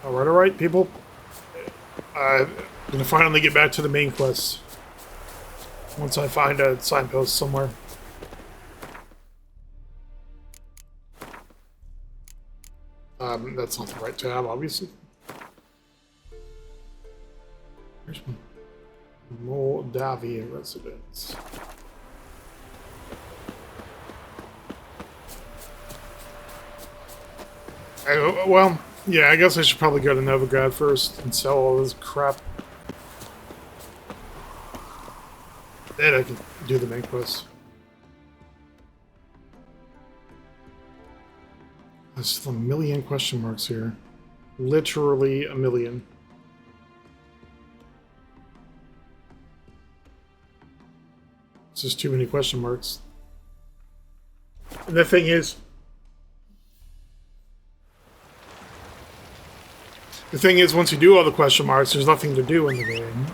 Alright, people. I'm gonna finally get back to the main quest. Once I find a signpost somewhere. That's not the right tab, obviously. Here's Moldavia residence. Well, yeah, I guess I should probably go to Novigrad first and sell all this crap. Then I can do the main quest. There's a million question marks here. Literally a million. It's just too many question marks. And the thing is, once you do all the question marks, there's nothing to do in the game.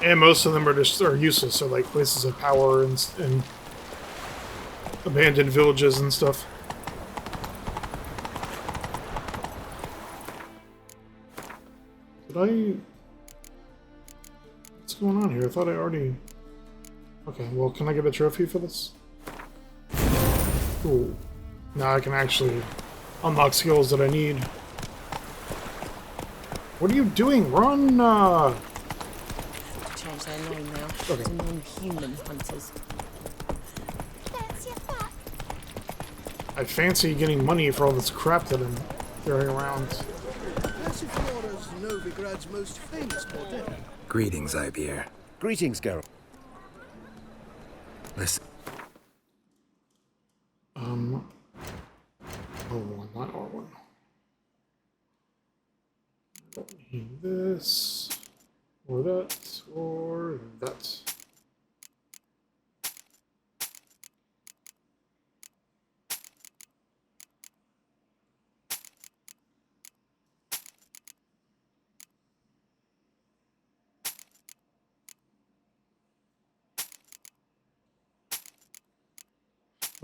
And most of them are useless, so like places of power and abandoned villages and stuff. What's going on here? I thought I already... Okay, well, can I get a trophy for this? Cool. Now I can actually unlock skills that I need. What are you doing? Run! Change their name now. Okay. To non-human hunters. I fancy getting money for all this crap that I'm carrying around. Novigrad's most famous bordello. Greetings, Ibier. Greetings, Geralt. Listen. R1, not R1. I don't need this, or that, or that.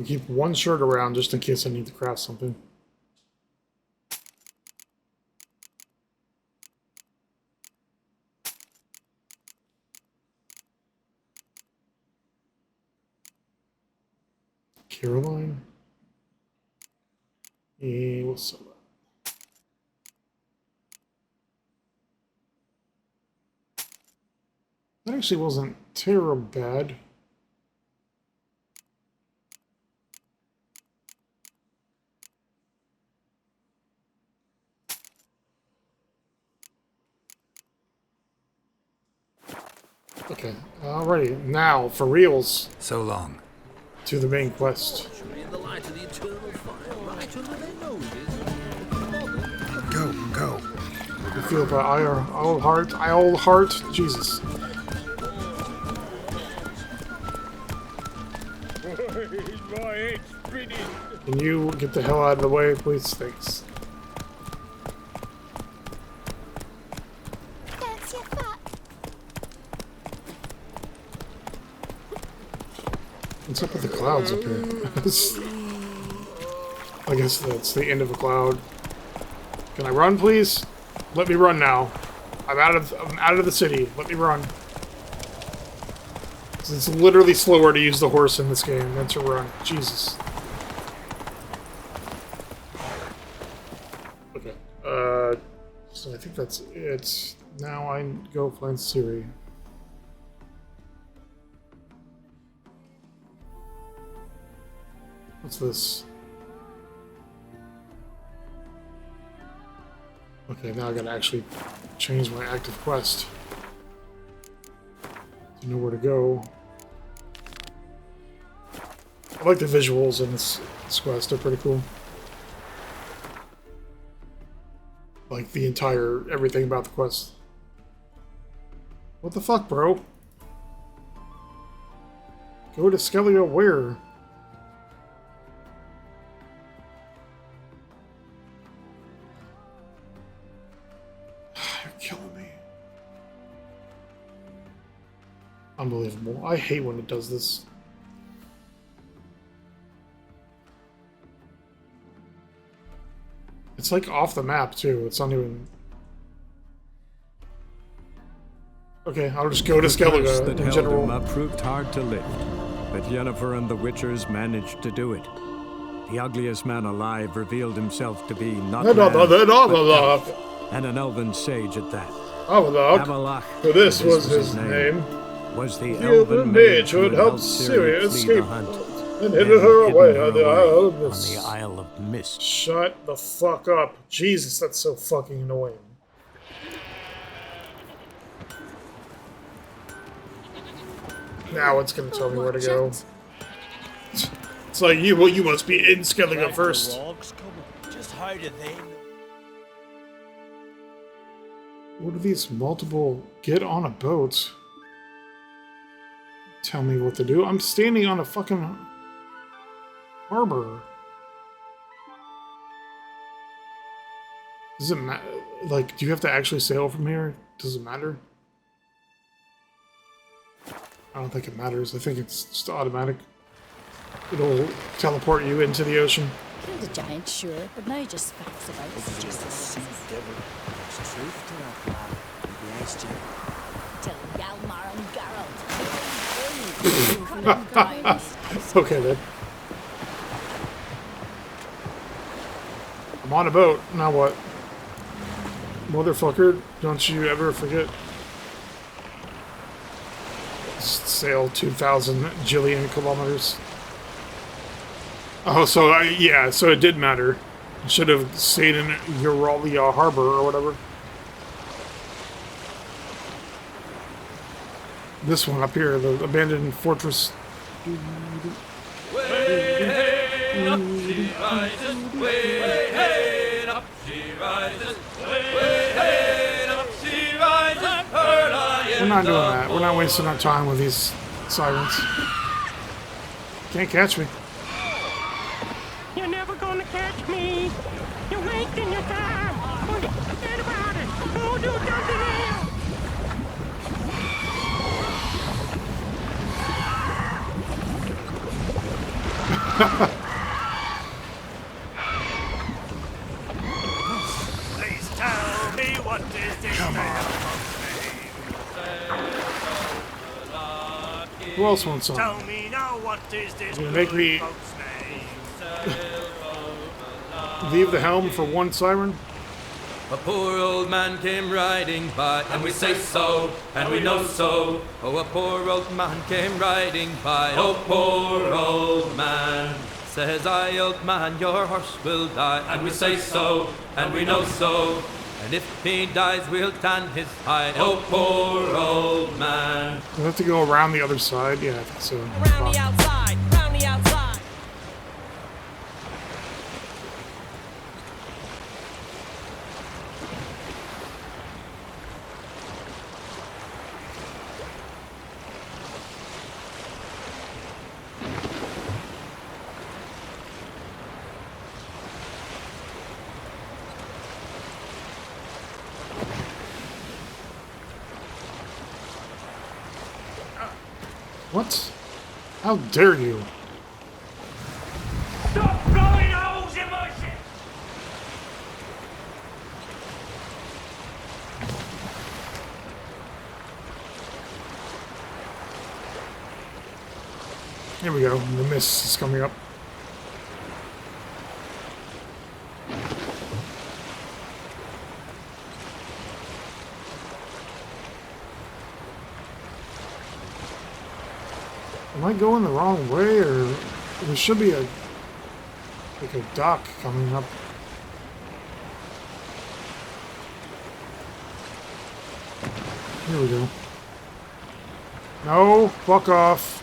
I'll keep one shirt around just in case I need to craft something. Caroline? Yeah, we'll sell that. That actually wasn't terrible bad. Okay, alrighty, now for reals. So long. To the main quest. Go. You feel by old heart, Jesus. Can you get the hell out of the way, please? Thanks. What's up with the clouds up here? I guess that's the end of a cloud. Can I run, please? Let me run now. I'm out of the city. Let me run. It's literally slower to use the horse in this game than to run. Jesus. Okay. So I think that's it. Now I go find Ciri. What's this? Okay, now I gotta actually change my active quest to know where to go. I like the visuals in this quest, they're pretty cool. Like the entire, everything about the quest. What the fuck, bro? Go to Skellige where? You're killing me. Unbelievable. I hate when it does this. It's like off the map too. It's not even. Okay, I'll just go to The curse Skellige that in held general. him up proved hard to lift, but Yennefer and the Witchers managed to do it. The ugliest man alive revealed himself to be not man, but elf, and an elven sage at that. Avalach, For this was his name. was the The elven mage who had helped Ciri Ciri flee escape the hunt, and and hidden her hidden away her on the away Isle of on Mist. the Isle of Mist. Shut the fuck up. Jesus, that's so fucking annoying. Now it's gonna tell me where to go. It's like, you must be in Skellige first. Just how do they know? What are these multiple get on a boat? Tell me what to do. I'm standing on a fucking harbor. Does it matter? Like, do you have to actually sail from here? Does it matter? I don't think it matters. I think it's just automatic. It'll teleport you into the ocean. Killed a giant, sure, but now just facts about It's just a sea devil. There's truth to that lad. The ice gem. Till Hjalmar and Geralt. Okay then. I'm on a boat. Now what? Motherfucker, don't you ever forget. Sail 2,000 jillion kilometers. Oh, so yeah, so it did matter. I should have stayed in Euralia Harbor or whatever. This one up here, the abandoned fortress. We're not doing that. We're not wasting our time with these sirens. Can't catch me. You're never gonna catch me. You're wasting your time. Forget about it. Go do something else. Please tell me what is this? Come on. Who else wants some? Tell me now what is this? You're gonna make me boat's name? leave the helm for one siren? A poor old man came riding by, and we say so, and we know so. Oh, a poor old man came riding by, oh, poor old man. Says I, old man, your horse will die, and we say so, and we know so. And if he dies, we'll tan his hide, oh, poor old man. Do I have to go around the other side? Yeah, I think so. Round the outside. Round the outside. What? How dare you? Stop blowing holes in my ship. Here we go. The mist is coming up. Am I going the wrong way, or there should be a like a dock coming up? Here we go. No, fuck off.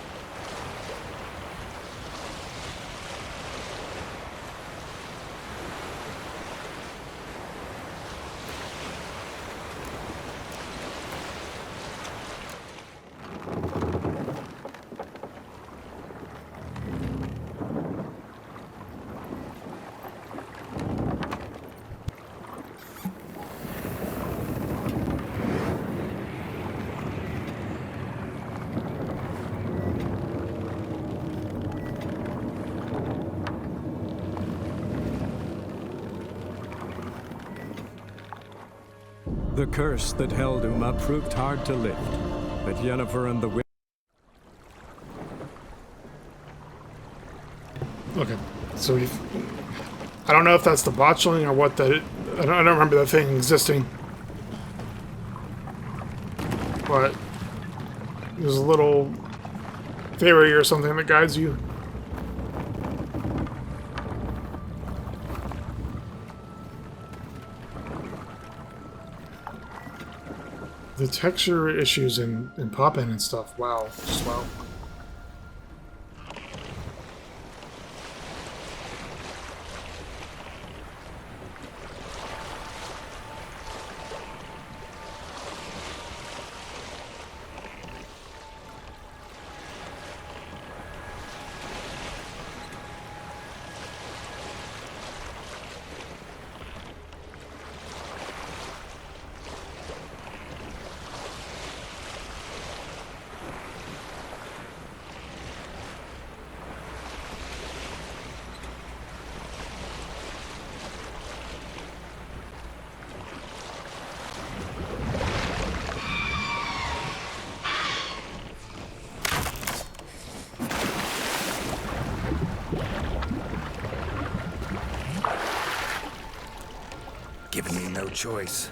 The curse that held Uma proved hard to lift, but Yennefer and the witch. Okay, so I don't know if that's the botchling or what that. I don't remember that thing existing, but there's a little theory or something that guides you. The texture issues in Pop-In and stuff. Wow, just wow. Giving me no choice.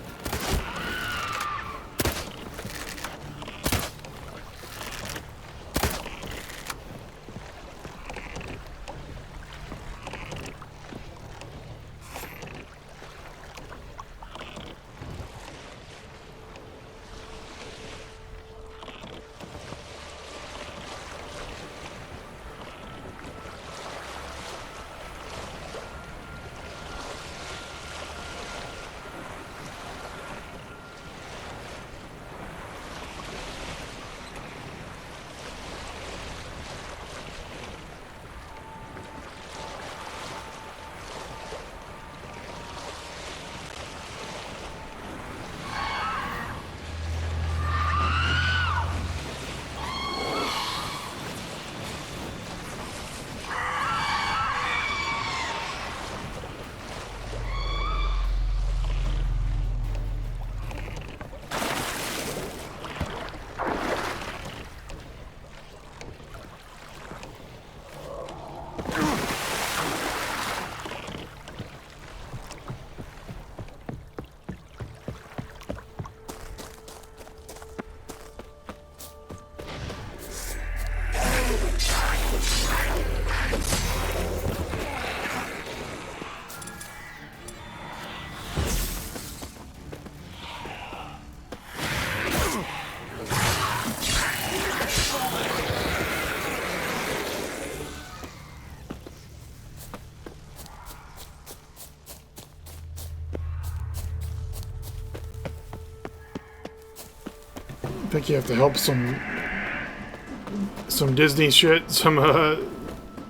I think you have to help some Disney shit, some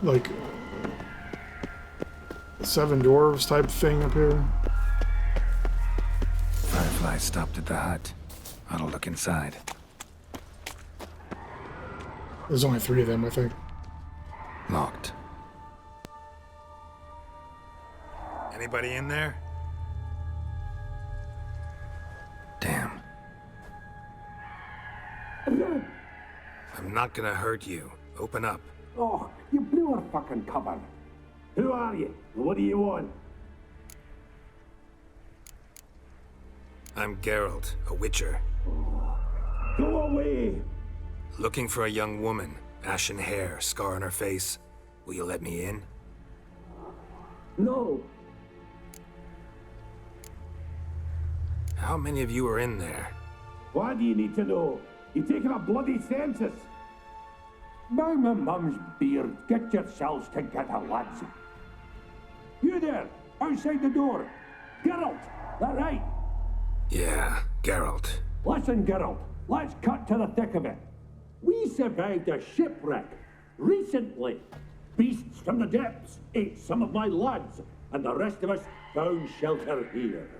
like Seven Dwarves type thing up here. Firefly stopped at the hut. I'll look inside. There's only 3 of them, I think. Locked. Anybody in there? Damn. I'm not gonna hurt you. Open up. Oh, you blew our fucking cover. Who are you? What do you want? I'm Geralt, a witcher. Go away! Looking for a young woman. Ashen hair, scar on her face. Will you let me in? No. How many of you are in there? Why do you need to know? You're taking a bloody census. By my mum's beard, get yourselves together, lads. You there, outside the door. Geralt, that right? Yeah, Geralt. Listen, Geralt, let's cut to the thick of it. We survived a shipwreck recently. Beasts from the depths ate some of my lads, and the rest of us found shelter here.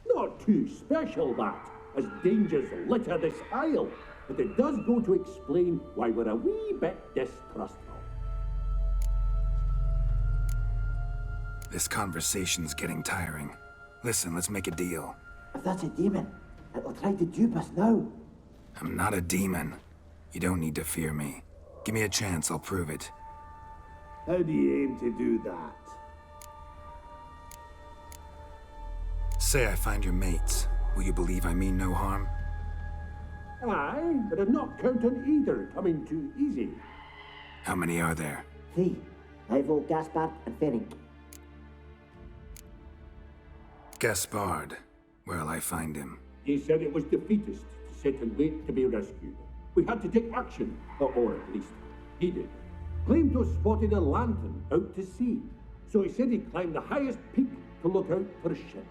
Not too special, that, as dangers litter this isle, but it does go to explain why we're a wee bit distrustful. This conversation's getting tiring. Listen, let's make a deal. If that's a demon, it'll try to dupe us now. I'm not a demon. You don't need to fear me. Give me a chance, I'll prove it. How do you aim to do that? Say I find your mates. Will you believe I mean no harm? Aye, but I'm not counting either coming too easy. How many are there? 3. Ivo, Gaspard, and Ferenc. Gaspard. Where'll I find him? He said it was defeatist to sit and wait to be rescued. We had to take action, or at least he did. Claimed to have spotted a lantern out to sea, so he said he'd climb the highest peak to look out for ships.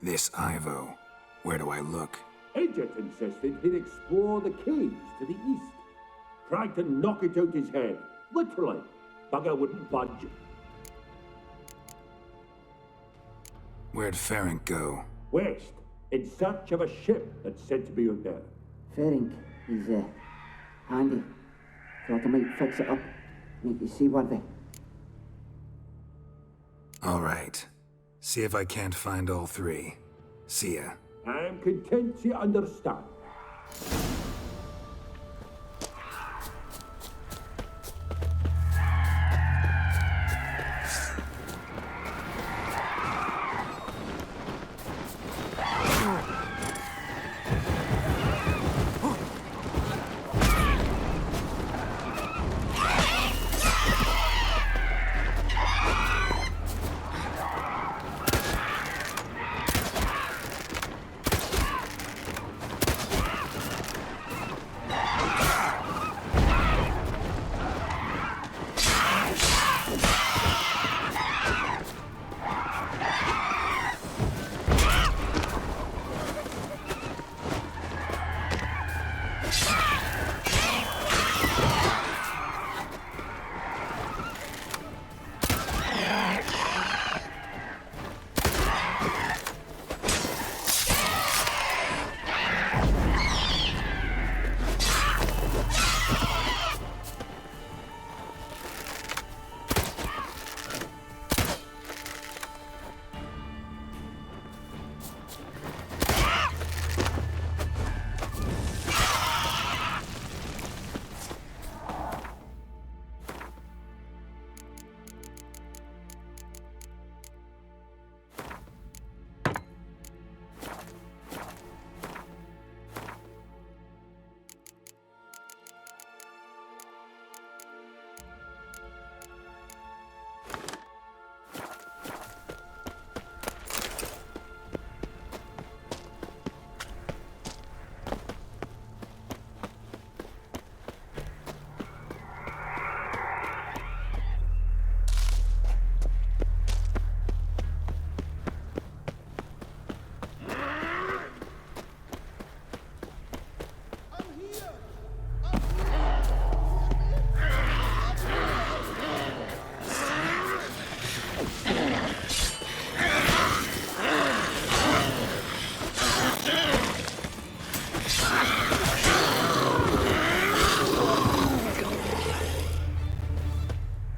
This Ivo. Where do I look? Agent insisted he'd explore the caves to the east. Tried to knock it out his head, literally. Bugger wouldn't budge. Where'd Ferenc go? West, in search of a ship that's said to be out there. Ferenc, he's handy. Thought I might fix it up, make it seaworthy. All right. See if I can't find all 3. See ya. I'm content to understand.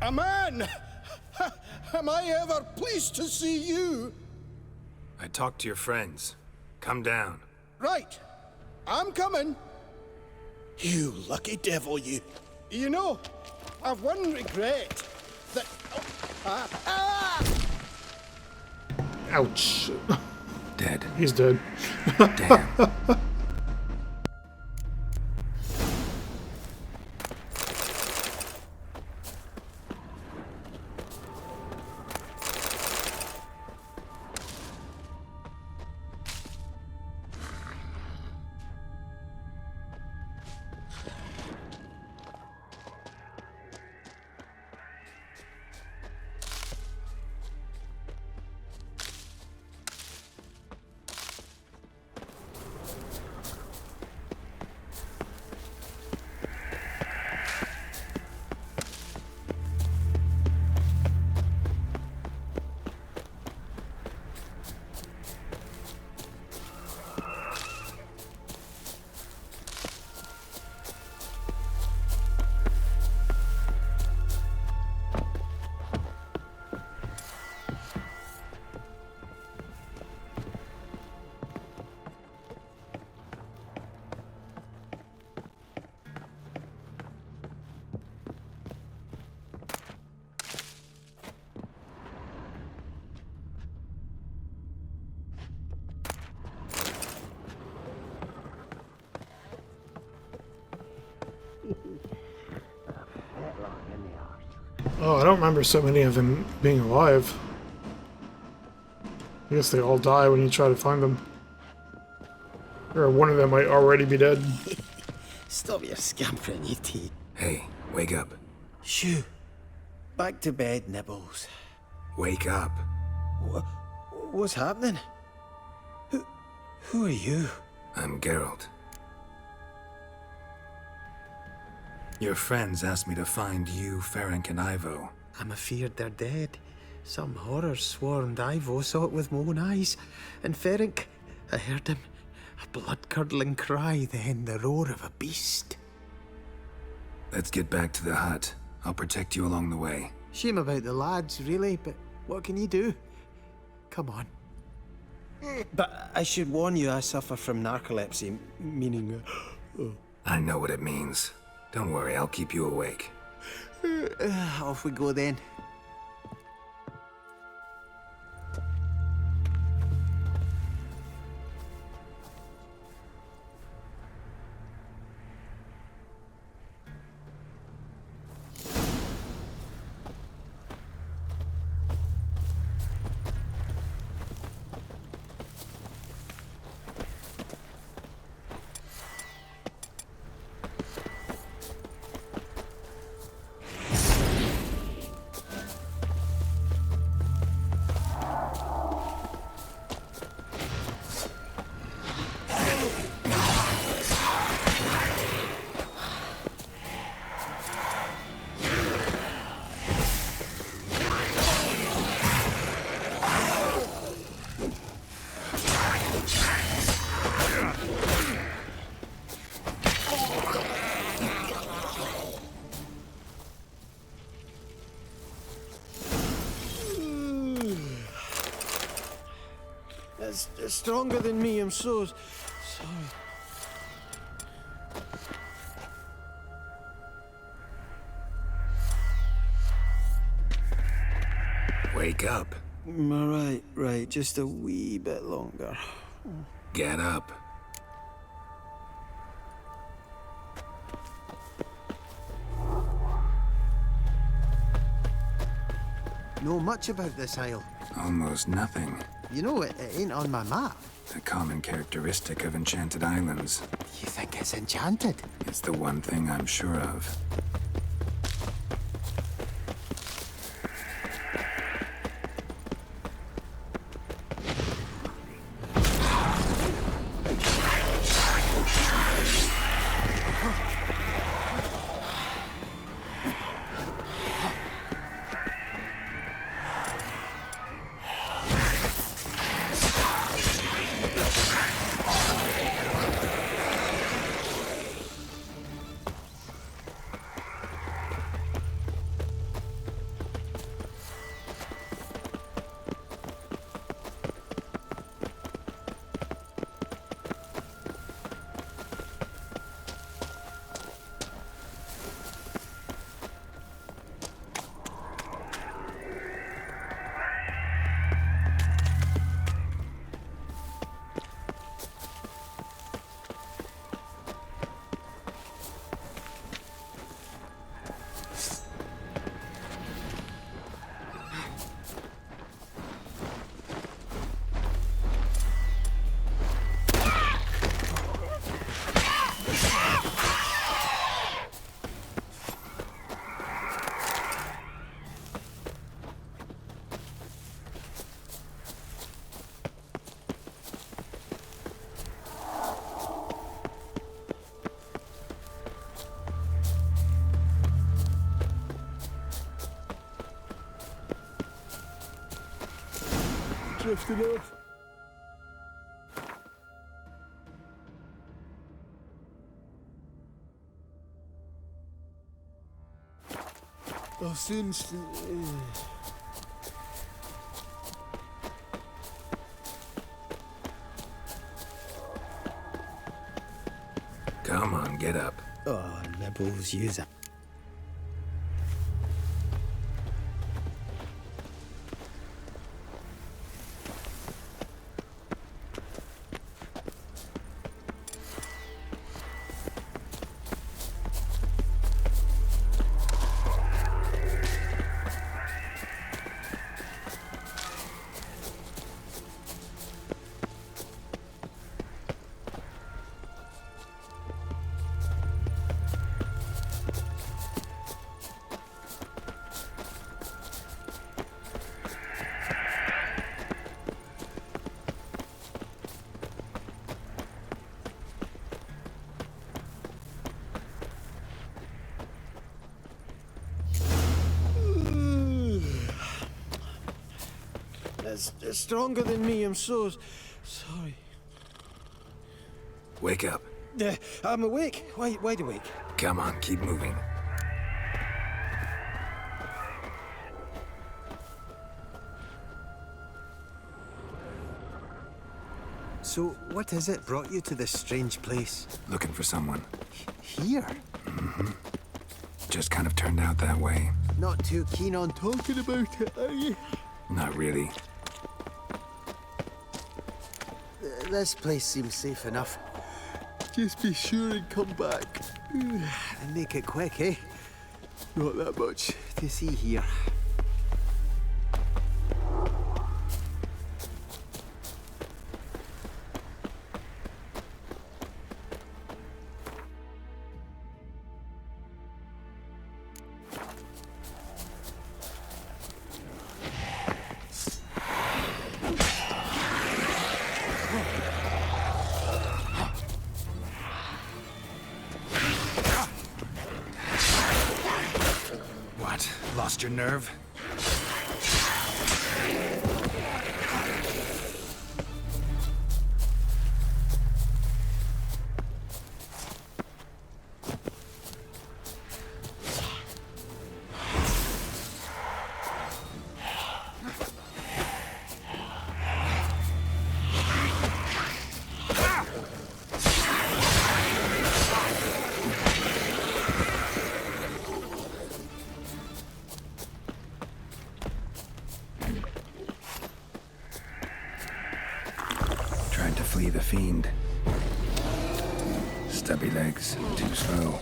A man! Am I ever pleased to see you? I talked to your friends. Come down. Right. I'm coming. You lucky devil, you. You know, I've one regret. That... Ouch. Dead. He's dead. Damn. don't remember so many of them being alive. I guess they all die when you try to find them. Or one of them might already be dead. Stop your scampering, you teeth. Hey, wake up. Shoo. Back to bed, Nibbles. Wake up. What's happening? Who are you? I'm Geralt. Your friends asked me to find you, Ferenc, and Ivo. I'm afeard they're dead. Some horror swarmed Ivo, saw it with my own eyes. And Ferenc, I heard him. A blood-curdling cry, then the roar of a beast. Let's get back to the hut. I'll protect you along the way. Shame about the lads, really, but what can you do? Come on. But I should warn you, I suffer from narcolepsy, meaning... I know what it means. Don't worry, I'll keep you awake. Off we go then. It's stronger than me, I'm so sorry. Wake up. Right, just a wee bit longer. Get up. Know much about this isle? Almost nothing. You know, it ain't on my map. A common characteristic of enchanted islands. You think it's enchanted? It's the one thing I'm sure of. Drifting off. I'll soon... Come on, get up. Oh, Nibbles, use it. It's stronger than me. I'm so sorry. Wake up. I'm awake. Wide awake. Come on, keep moving. So, what is it brought you to this strange place? Looking for someone. Here? Mm-hmm. Just kind of turned out that way. Not too keen on talking about it, are you? Not really. This place seems safe enough. Just be sure and come back. And make it quick, eh? Not that much to see here. Lost your nerve? Tried to flee the fiend. Stubby legs, too slow.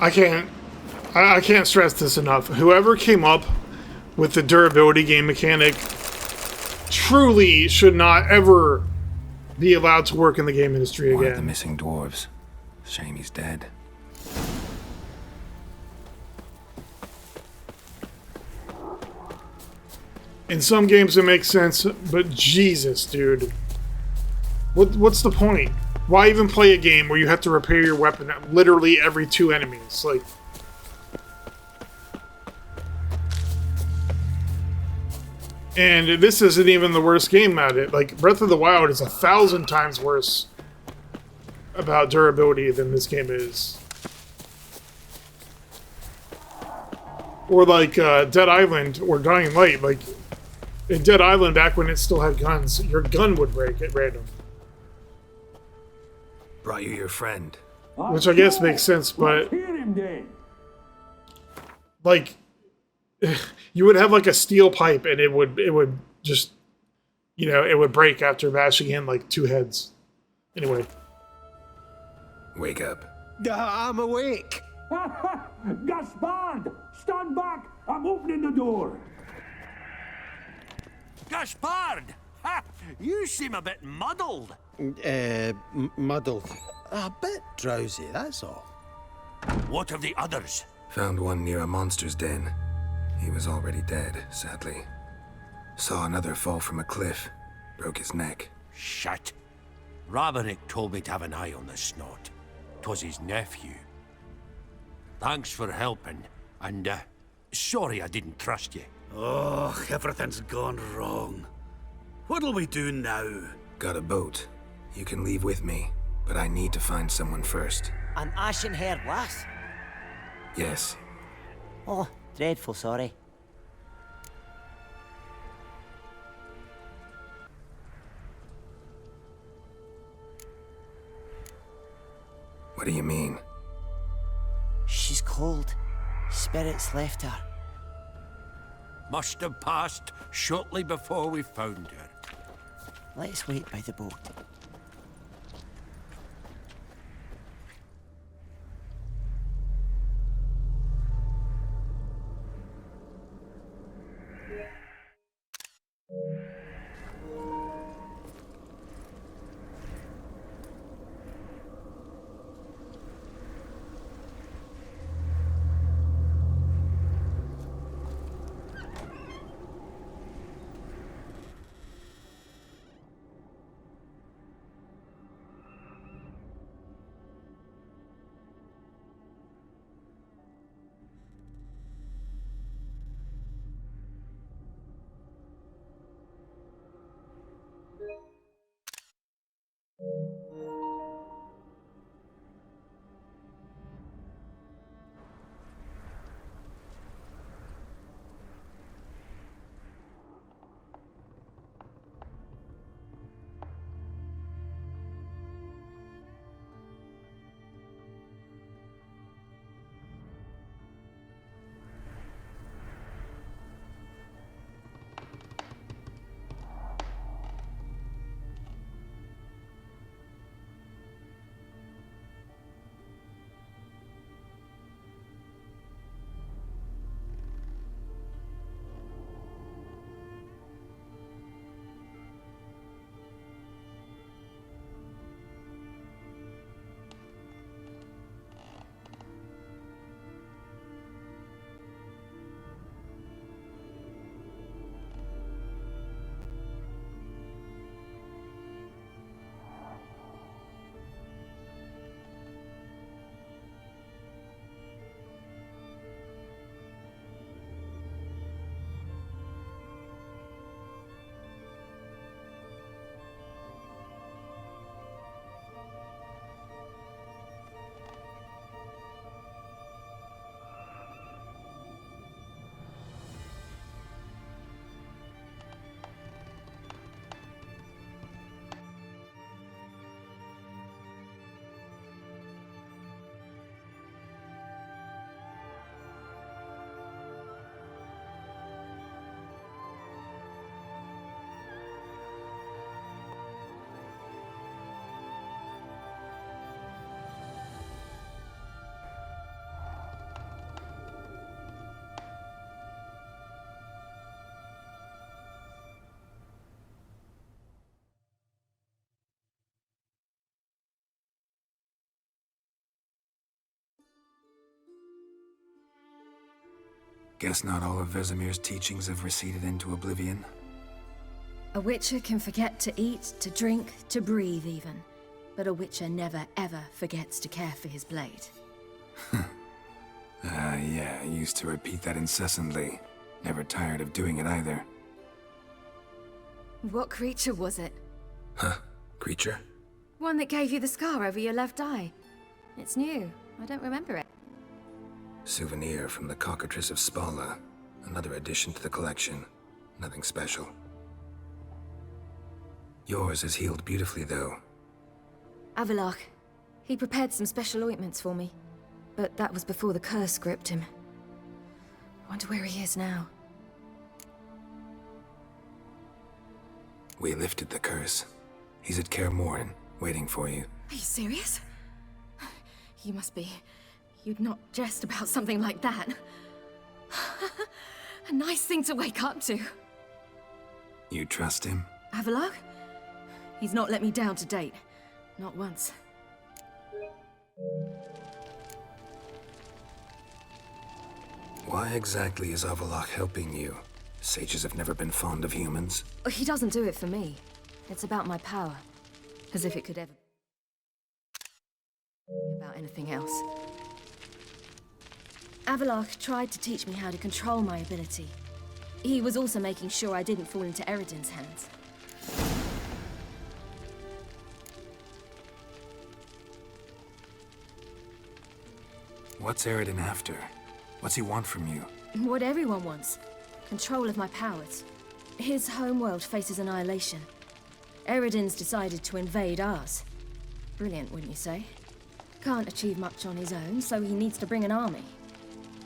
I can't stress this enough. Whoever came up with the durability game mechanic truly should not ever be allowed to work in the game industry One of the again. missing dwarves. Shame he's dead. In some games it makes sense, but Jesus, dude. What's the point? Why even play a game where you have to repair your weapon at literally every 2 enemies? Like... And this isn't even the worst game at it. Like, Breath of the Wild is 1,000 times worse about durability than this game is. Or like Dead Island or Dying Light. Like, in Dead Island, back when it still had guns, your gun would break at random. Brought you your friend. Which I guess makes sense, but... Like... You would have like a steel pipe and it would just, you know, it would break after bashing in like 2 heads. Anyway. Wake up. I'm awake. Gaspard! Stand back! I'm opening the door. Gaspard! Ha! You seem a bit muddled. Muddled. A bit drowsy, that's all. What of the others? Found one near a monster's den. He was already dead, sadly. Saw another fall from a cliff. Broke his neck. Shit. Raverick told me to have an eye on the snot. 'Twas his nephew. Thanks for helping, and sorry I didn't trust you. Oh, everything's gone wrong. What'll we do now? Got a boat. You can leave with me, but I need to find someone first. An ashen-haired lass? Yes. Oh, dreadful sorry. What do you mean? She's cold. Spirits left her. Must have passed shortly before we found her. Let's wait by the boat. Guess not all of Vesemir's teachings have receded into oblivion. A witcher can forget to eat, to drink, to breathe even. But a witcher never ever forgets to care for his blade. Yeah, I used to repeat that incessantly. Never tired of doing it either. What creature was it? Huh? Creature? One that gave you the scar over your left eye. It's new. I don't remember it. Souvenir from the Cockatrice of Spala. Another addition to the collection. Nothing special. Yours is healed beautifully, though. Avalok. He prepared some special ointments for me. But that was before the curse gripped him. I wonder where he is now. We lifted the curse. He's at Kaer Morhen, waiting for you. Are you serious? You must be. You'd not jest about something like that. A nice thing to wake up to. You trust him? Avalok? He's not let me down to date. Not once. Why exactly is Avalok helping you? Sages have never been fond of humans. He doesn't do it for me. It's about my power. As if it could ever be about anything else. Avalok tried to teach me how to control my ability. He was also making sure I didn't fall into Eredin's hands. What's Eredin after? What's he want from you? What everyone wants. Control of my powers. His homeworld faces annihilation. Eredin's decided to invade ours. Brilliant, wouldn't you say? Can't achieve much on his own, so he needs to bring an army.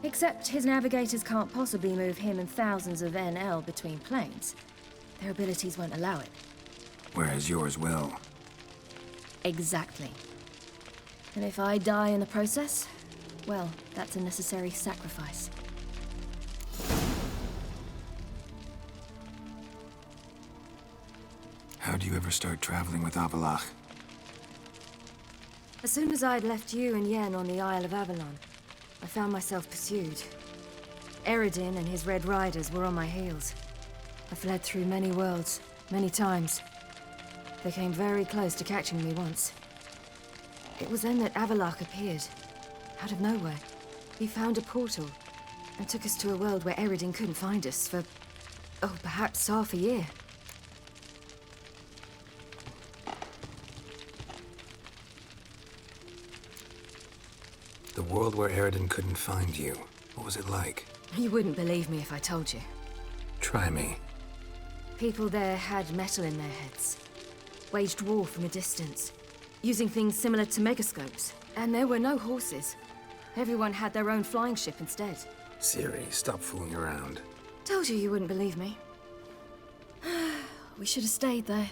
Except his navigators can't possibly move him and thousands of NL between planes. Their abilities won't allow it. Whereas yours will. Exactly. And if I die in the process, well, that's a necessary sacrifice. How'd you ever start traveling with Avallac'h? As soon as I'd left you and Yen on the Isle of Avalon, I found myself pursued. Eredin and his Red Riders were on my heels. I fled through many worlds, many times. They came very close to catching me once. It was then that Avallac'h appeared, out of nowhere. He found a portal, and took us to a world where Eredin couldn't find us for, oh, perhaps half a year. The world where Eredin couldn't find you. What was it like? You wouldn't believe me if I told you. Try me. People there had metal in their heads. Waged war from a distance, using things similar to megascopes. And there were no horses. Everyone had their own flying ship instead. Siri, stop fooling around. Told you wouldn't believe me. We should have stayed there.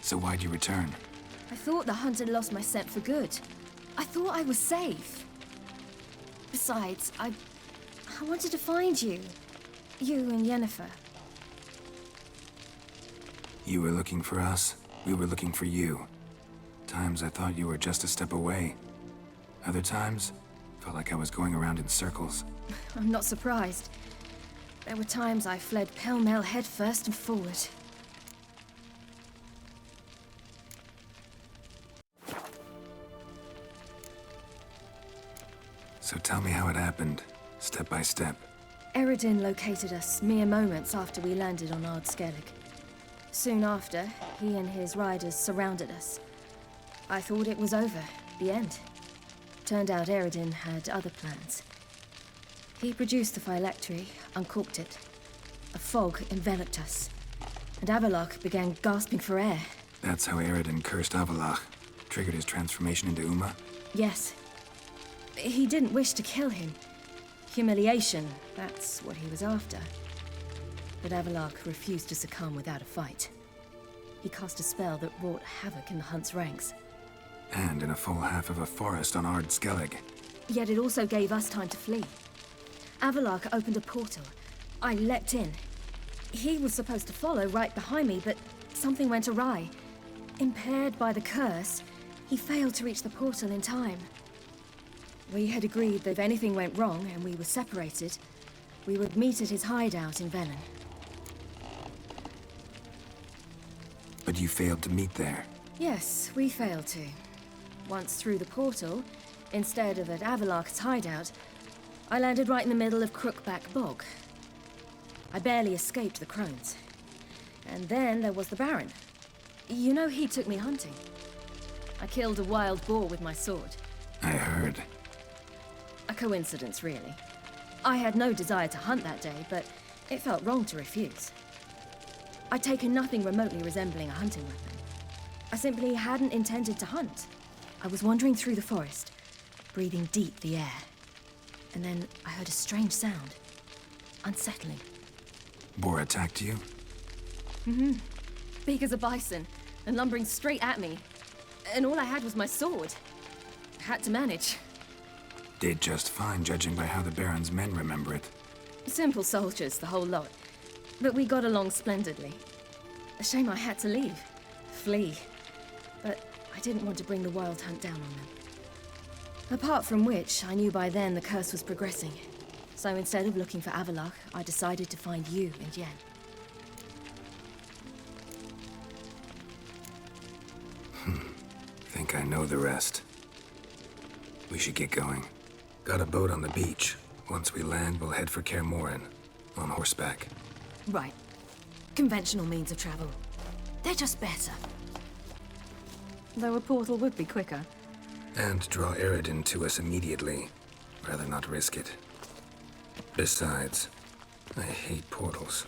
So why'd you return? I thought the hunt had lost my scent for good. I thought I was safe. Besides, I wanted to find you. You and Yennefer. You were looking for us. We were looking for you. Times I thought you were just a step away. Other times, felt like I was going around in circles. I'm not surprised. There were times I fled pell-mell head first and forward. So tell me how it happened, step by step. Eredin located us mere moments after we landed on Ard Skellig. Soon after, he and his riders surrounded us. I thought it was over, the end. Turned out Eredin had other plans. He produced the phylactery, uncorked it. A fog enveloped us, and Avallac'h began gasping for air. That's how Eredin cursed Avallac'h, triggered his transformation into Uma? Yes. He didn't wish to kill him. Humiliation, that's what he was after. But Avallac'h refused to succumb without a fight. He cast a spell that wrought havoc in the hunt's ranks. And in a full half of a forest on Ard Skellig. Yet it also gave us time to flee. Avallac'h opened a portal. I leapt in. He was supposed to follow right behind me, but something went awry. Impaired by the curse, he failed to reach the portal in time. We had agreed that if anything went wrong and we were separated, we would meet at his hideout in Velen. But you failed to meet there. Yes, we failed to. Once through the portal, instead of at Avallac'h's hideout, I landed right in the middle of Crookback Bog. I barely escaped the crones. And then there was the Baron. You know, he took me hunting. I killed a wild boar with my sword. I heard. A coincidence, really. I had no desire to hunt that day, but it felt wrong to refuse. I'd taken nothing remotely resembling a hunting weapon. I simply hadn't intended to hunt. I was wandering through the forest, breathing deep the air. And then I heard a strange sound. Unsettling. Boar attacked you? Mm-hmm. Big as a bison, and lumbering straight at me. And all I had was my sword. Had to manage. Did just fine, judging by how the Baron's men remember it. Simple soldiers, the whole lot. But we got along splendidly. A shame I had to leave. Flee. But I didn't want to bring the wild hunt down on them. Apart from which, I knew by then the curse was progressing. So instead of looking for Avallac'h, I decided to find you and Yen. Think I know the rest. We should get going. Got a boat on the beach. Once we land, we'll head for Kaer Morhen. On horseback. Right. Conventional means of travel. They're just better. Though a portal would be quicker. And draw Eredin to us immediately. Rather not risk it. Besides, I hate portals.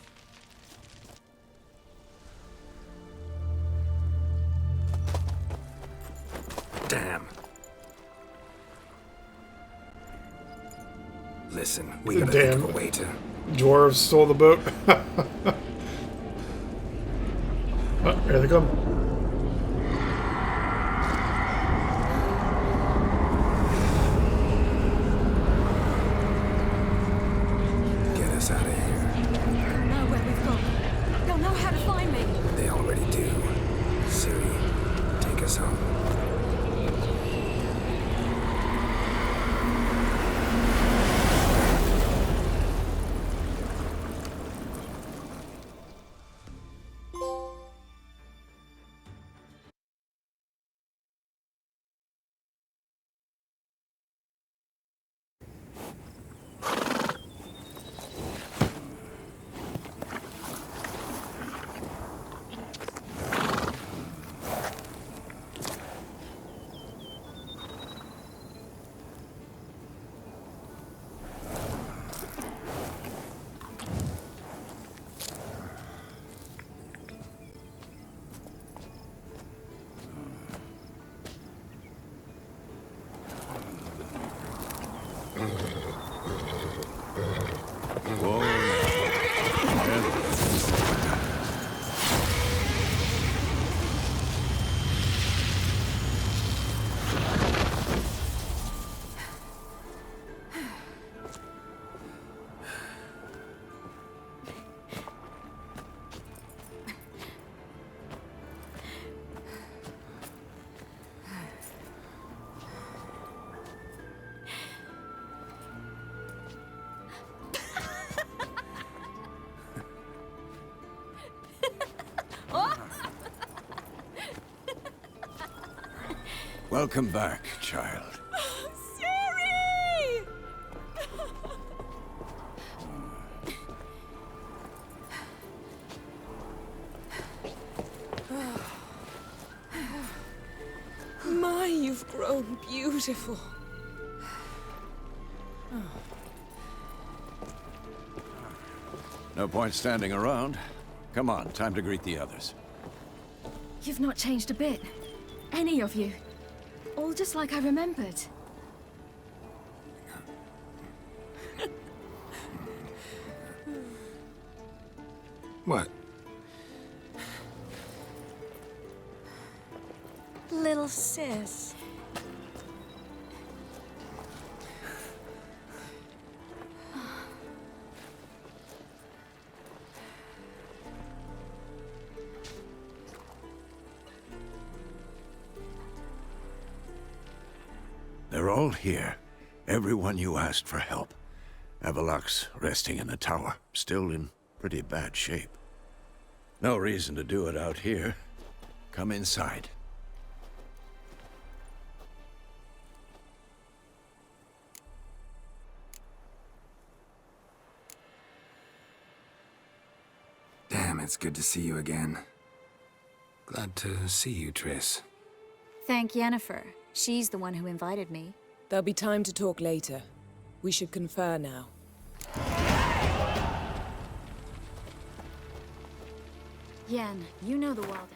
Damn. Listen, we gotta think of a way to... Dwarves stole the boat. Oh, here they come. Get us out of here. They'll know where we've gone. They'll know how to find me. They already do. Siri, take us home. Welcome back, child. Siri! My, you've grown beautiful. No point standing around. Come on, time to greet the others. You've not changed a bit. Any of you. All just like I remembered. What? Little sis. They're all here. Everyone you asked for help. Avalok's resting in the tower, still in pretty bad shape. No reason to do it out here. Come inside. Damn, it's good to see you again. Glad to see you, Triss. Thank Yennefer. She's the one who invited me. There'll be time to talk later. We should confer now. Yen, you know the Walden.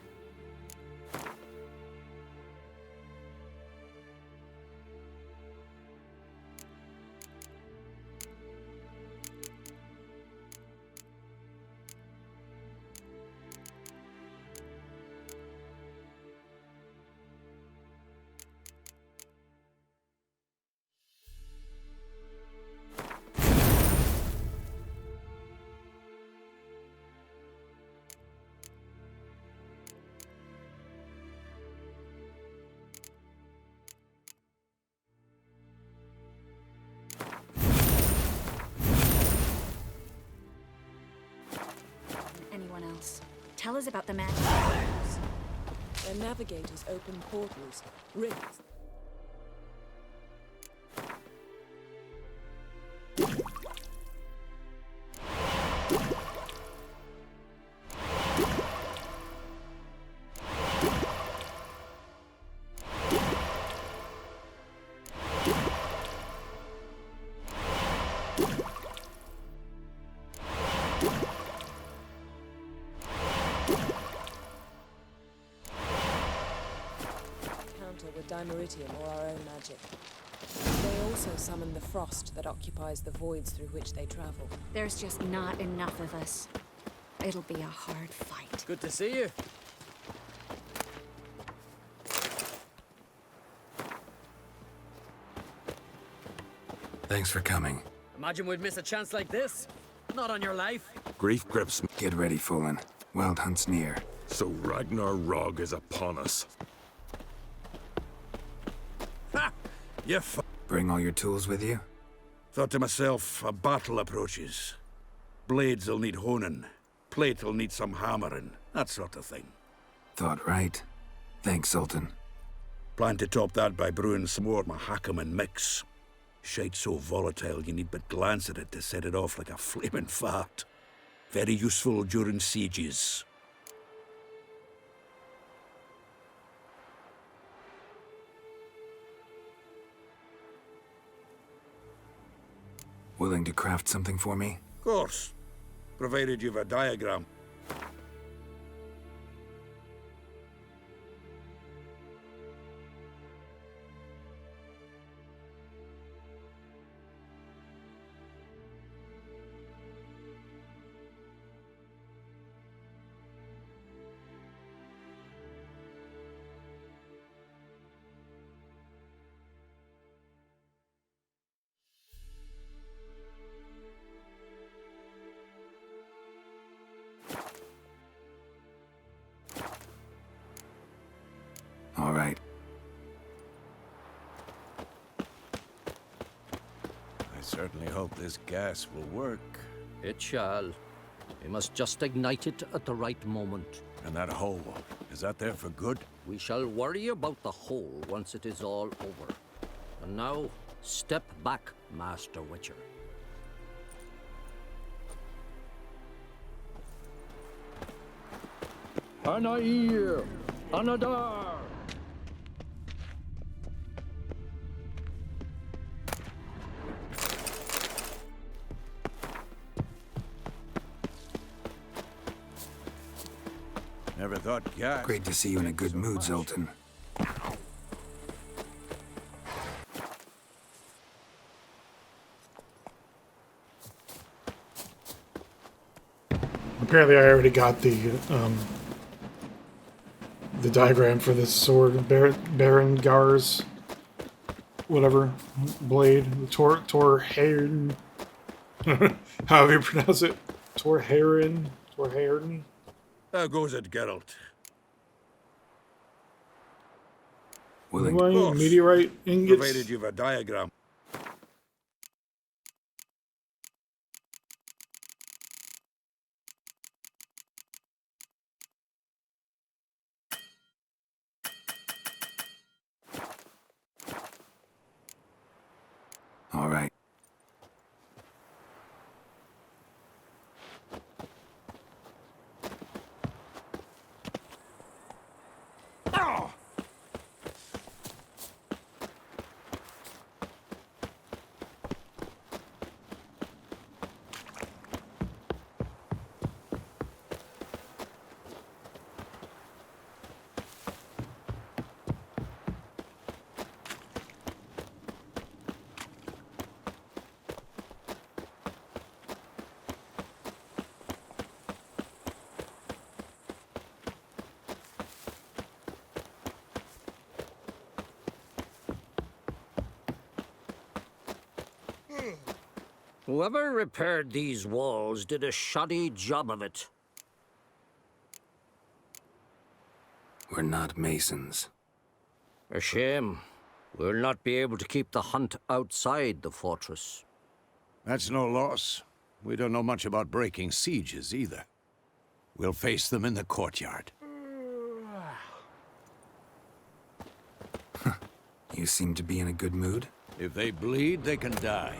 Anyone else? Tell us about the magic. Their navigators open portals, rifts. with dimeritium or our own magic. They also summon the frost that occupies the voids through which they travel. There's just not enough of us. It'll be a hard fight. Good to see you. Thanks for coming. Imagine we'd miss a chance like this. Not on your life. Grief grips me. Get ready, Fullen. Wild Hunt's near. So Ragnarok is upon us. Ha! You Bring all your tools with you? Thought to myself, a battle approaches. Blades'll need honing. Plate'll need some hammering. That sort of thing. Thought right. Thanks, Sultan. Plan to top that by brewing some more Mahakaman mix. Shite so volatile you need but glance at it to set it off like a flaming fart. Very useful during sieges. Willing to craft something for me? Of course. Provided you've a diagram. All right. I certainly hope this gas will work. It shall. We must just ignite it at the right moment. And that hole, is that there for good? We shall worry about the hole once it is all over. And now, step back, Master Witcher. Anair! Anadar! Never thought gas... Great to see you in a good mood, Zoltan. Apparently, I already got the diagram for this sword, Baron Gar's whatever blade, the Torhairn. However you pronounce it, Torhairn. How goes it, Geralt? Meteorite ingots. Provided you've a diagram. All right. Whoever repaired these walls did a shoddy job of it. We're not masons. A shame. We'll not be able to keep the hunt outside the fortress. That's no loss. We don't know much about breaking sieges either. We'll face them in the courtyard. You seem to be in a good mood. If they bleed, they can die.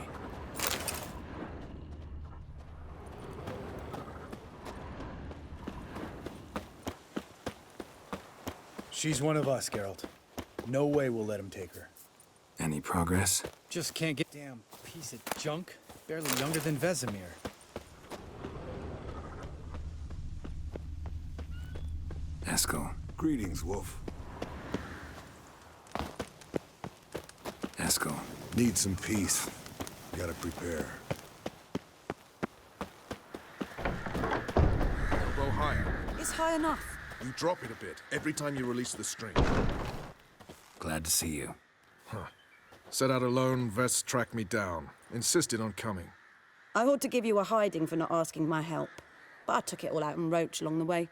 She's one of us, Geralt. No way we'll let him take her. Any progress? Just can't get... Damn piece of junk. Barely younger than Vesemir. Eskel. Greetings, Wolf. rascal. Need some peace. Gotta prepare. Elbow higher. It's high enough. You drop it a bit every time you release the string. Glad to see you. Huh. Set out alone, Vest tracked me down. Insisted on coming. I ought to give you a hiding for not asking my help, but I took it all out in roach along the way.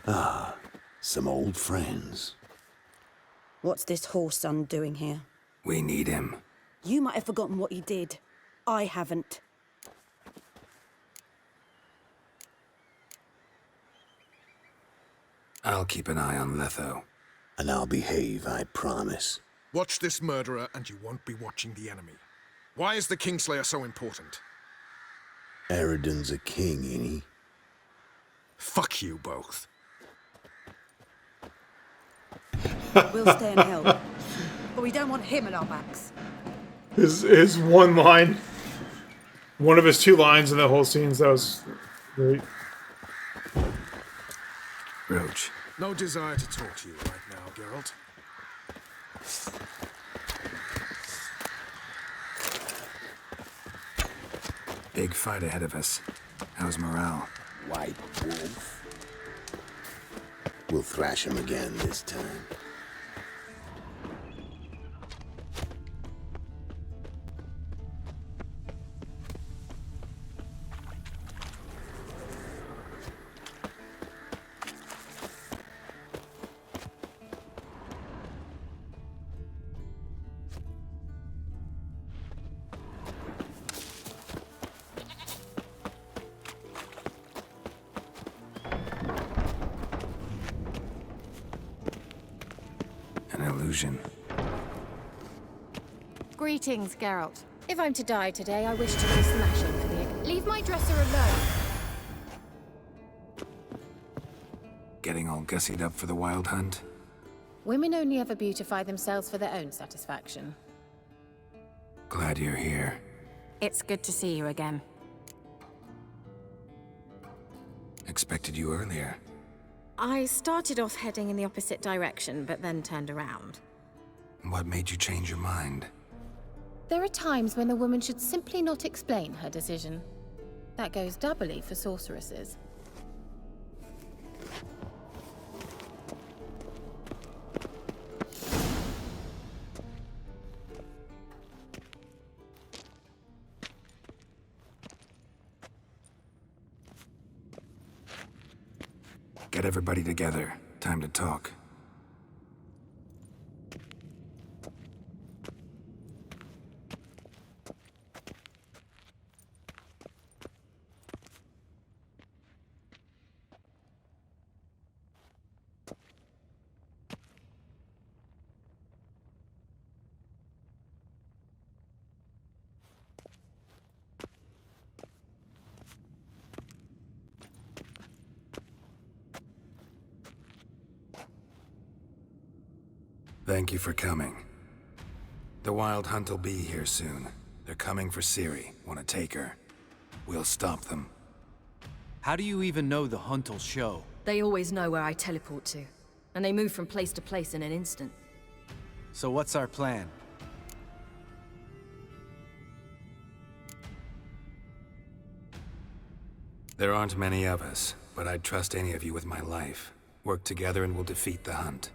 Ah, some old friends. What's this horse son doing here? We need him. You might have forgotten what he did. I haven't. I'll keep an eye on Letho. And I'll behave, I promise. Watch this murderer and you won't be watching the enemy. Why is the Kingslayer so important? Eridan's a king, ain't he? Fuck you both. We'll stay and help. But we don't want him at our backs. His one line. One of his two lines in the whole scene, that was great. Roach. No desire to talk to you right now, Geralt. Big fight ahead of us. How's morale? White Wolf. We'll thrash him again this time. An illusion. Greetings, Geralt. If I'm to die today, I wish to lay smashing for the... Leave my dresser alone! Getting all gussied up for the wild hunt? Women only ever beautify themselves for their own satisfaction. Glad you're here. It's good to see you again. Expected you earlier. I started off heading in the opposite direction, but then turned around. What made you change your mind? There are times when a woman should simply not explain her decision. That goes doubly for sorceresses. Get everybody together. Time to talk. Thank you for coming. The Wild Hunt will be here soon. They're coming for Ciri. Want to take her? We'll stop them. How do you even know the Hunt'll show? They always know where I teleport to, and they move from place to place in an instant. So what's our plan? There aren't many of us, but I'd trust any of you with my life. Work together and we'll defeat the Hunt.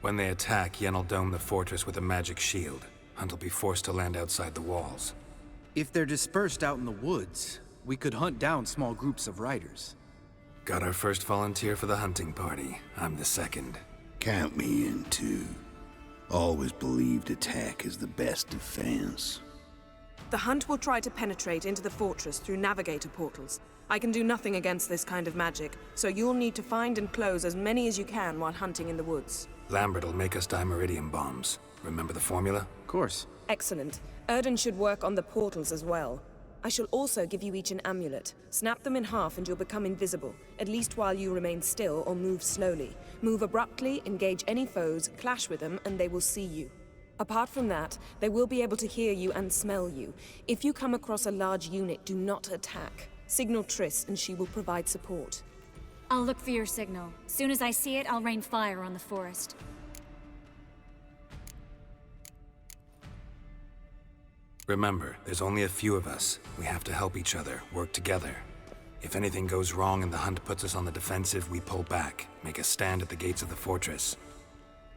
When they attack, Yen'll dome the fortress with a magic shield. Hunt'll be forced to land outside the walls. If they're dispersed out in the woods, we could hunt down small groups of riders. Got our first volunteer for the hunting party. I'm the second. Count me in, too. Always believed attack is the best defense. The Hunt will try to penetrate into the fortress through navigator portals. I can do nothing against this kind of magic, so you'll need to find and close as many as you can while hunting in the woods. Lambert'll make us dimeridium bombs. Remember the formula? Of course. Excellent. Erden should work on the portals as well. I shall also give you each an amulet. Snap them in half and you'll become invisible, at least while you remain still or move slowly. Move abruptly, engage any foes, clash with them, and they will see you. Apart from that, they will be able to hear you and smell you. If you come across a large unit, do not attack. Signal Triss and she will provide support. I'll look for your signal. Soon as I see it, I'll rain fire on the forest. Remember, there's only a few of us. We have to help each other, work together. If anything goes wrong and the hunt puts us on the defensive, we pull back, make a stand at the gates of the fortress.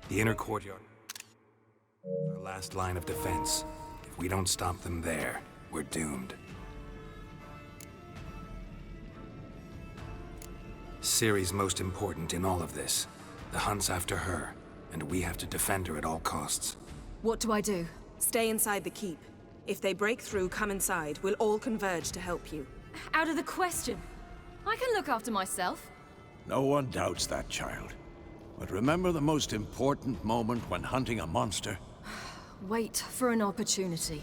The inner courtyard, our last line of defense. If we don't stop them there, we're doomed. Ciri's most important in all of this. The hunt's after her, and we have to defend her at all costs. What do I do? Stay inside the keep. If they break through, come inside. We'll all converge to help you. Out of the question. I can look after myself. No one doubts that, child. But remember the most important moment when hunting a monster? Wait for an opportunity.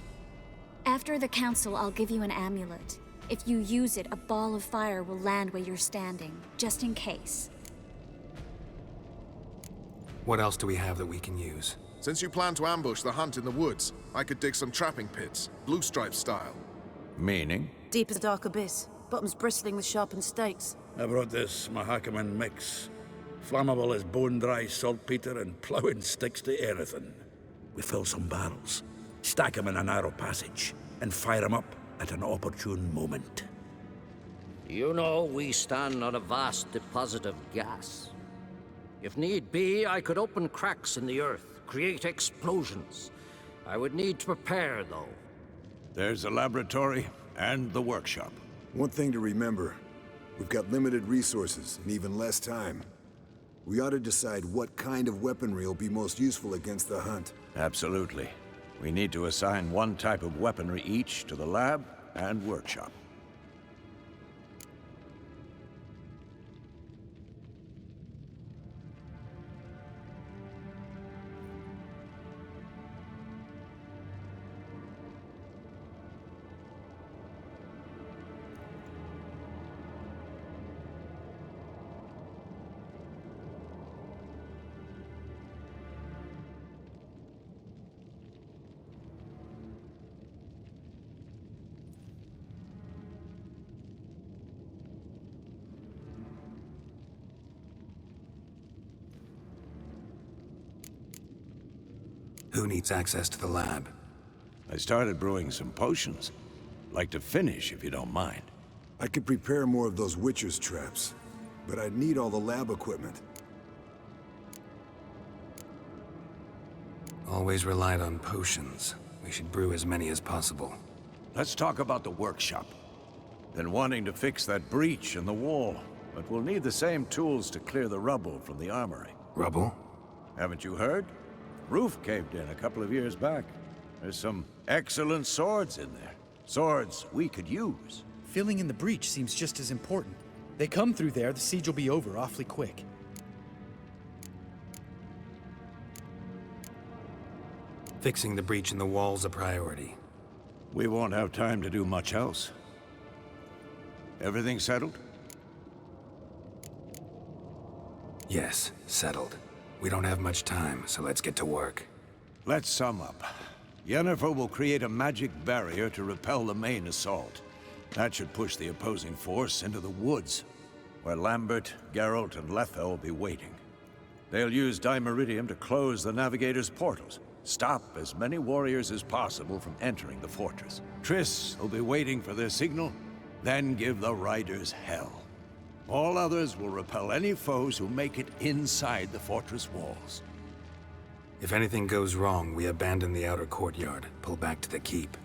After the council, I'll give you an amulet. If you use it, a ball of fire will land where you're standing, just in case. What else do we have that we can use? Since you plan to ambush the hunt in the woods, I could dig some trapping pits, blue stripe style. Meaning? Deep as a dark abyss, bottoms bristling with sharpened stakes. I brought this Mahakaman mix. Flammable as bone-dry saltpeter and ploughing sticks to anything. We fill some barrels, stack them in a narrow passage, and fire them up at an opportune moment. You know, we stand on a vast deposit of gas. If need be, I could open cracks in the earth, create explosions. I would need to prepare, though. There's the laboratory and the workshop. One thing to remember, we've got limited resources and even less time. We ought to decide what kind of weaponry will be most useful against the hunt. Absolutely. We need to assign one type of weaponry each to the lab and workshop. Who needs access to the lab? I started brewing some potions. Like to finish, if you don't mind. I could prepare more of those Witcher's traps, but I'd need all the lab equipment. Always relied on potions. We should brew as many as possible. Let's talk about the workshop. Been wanting to fix that breach in the wall, but we'll need the same tools to clear the rubble from the armory. Rubble? Haven't you heard? Roof caved in a couple of years back. There's some excellent swords in there. Swords we could use. Filling in the breach seems just as important. They come through there, the siege will be over awfully quick. Fixing the breach in the wall's a priority. We won't have time to do much else. Everything settled? Yes, settled. We don't have much time, so let's get to work. Let's sum up. Yennefer will create a magic barrier to repel the main assault. That should push the opposing force into the woods, where Lambert, Geralt, and Letha will be waiting. They'll use Dimeridium to close the Navigator's portals, stop as many warriors as possible from entering the fortress. Triss will be waiting for their signal, then give the riders hell. All others will repel any foes who make it inside the fortress walls. If anything goes wrong, we abandon the outer courtyard, pull back to the keep.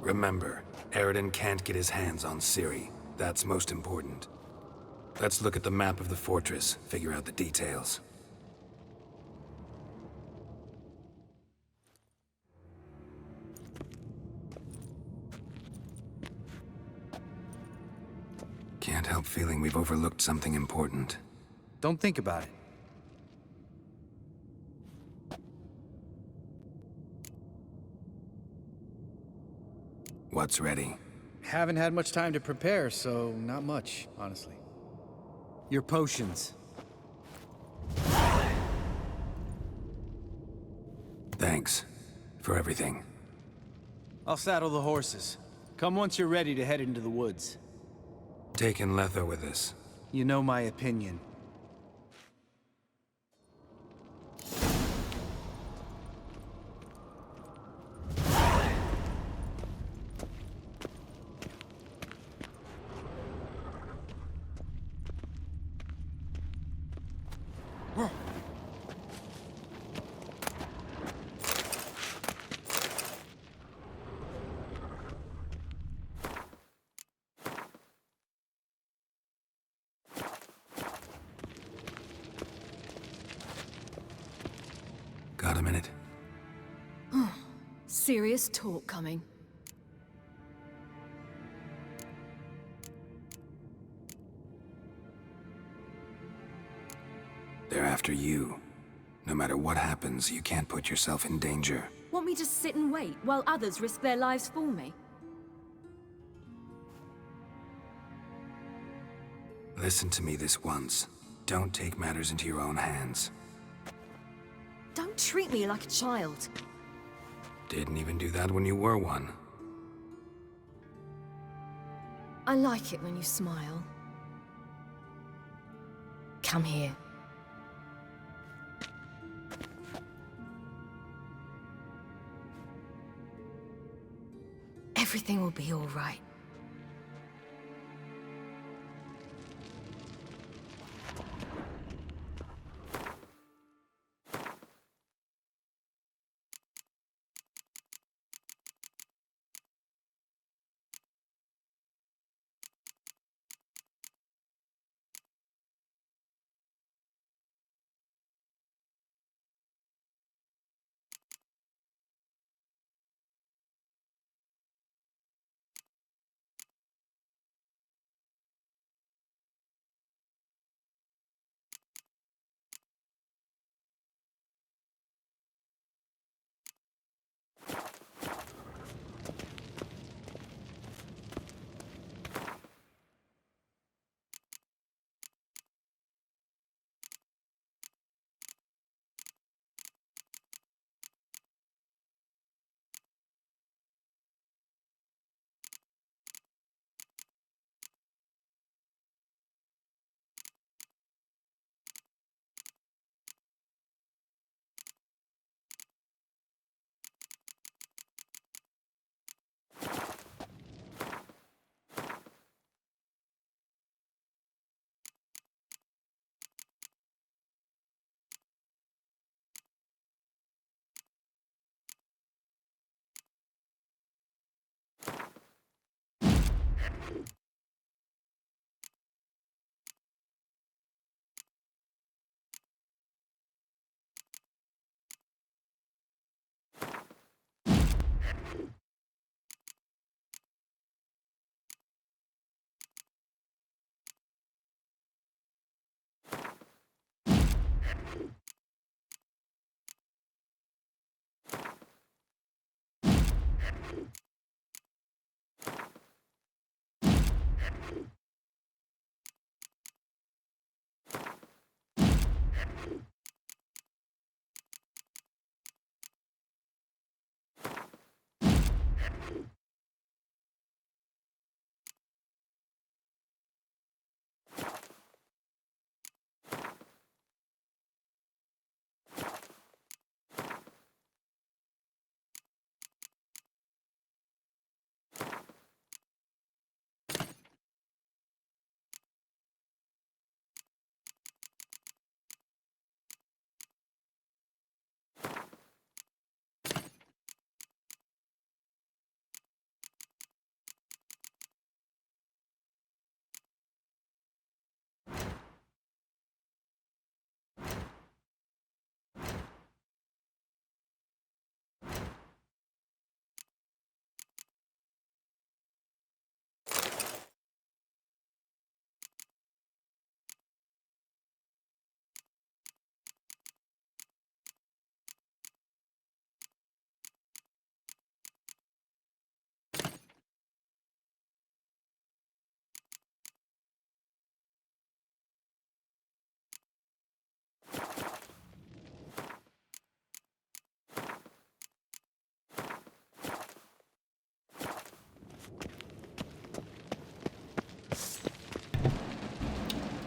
Remember, Eredin can't get his hands on Ciri. That's most important. Let's look at the map of the fortress, figure out the details. Can't help feeling we've overlooked something important. Don't think about it. What's ready? Haven't had much time to prepare, so not much, honestly. Your potions. Thanks for everything. I'll saddle the horses. Come once you're ready to head into the woods. Taking Letha with us. You know my opinion. serious talk coming. They're after you. No matter what happens, you can't put yourself in danger. Want me to sit and wait while others risk their lives for me? Listen to me this once. Don't take matters into your own hands. Don't treat me like a child. Didn't even do that when you were one. I like it when you smile. Come here. Everything will be all right.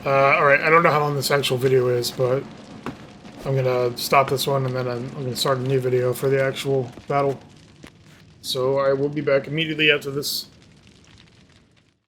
Alright, I don't know how long this actual video is, but I'm gonna stop this one and then I'm gonna start a new video for the actual battle. So I will be back immediately after this.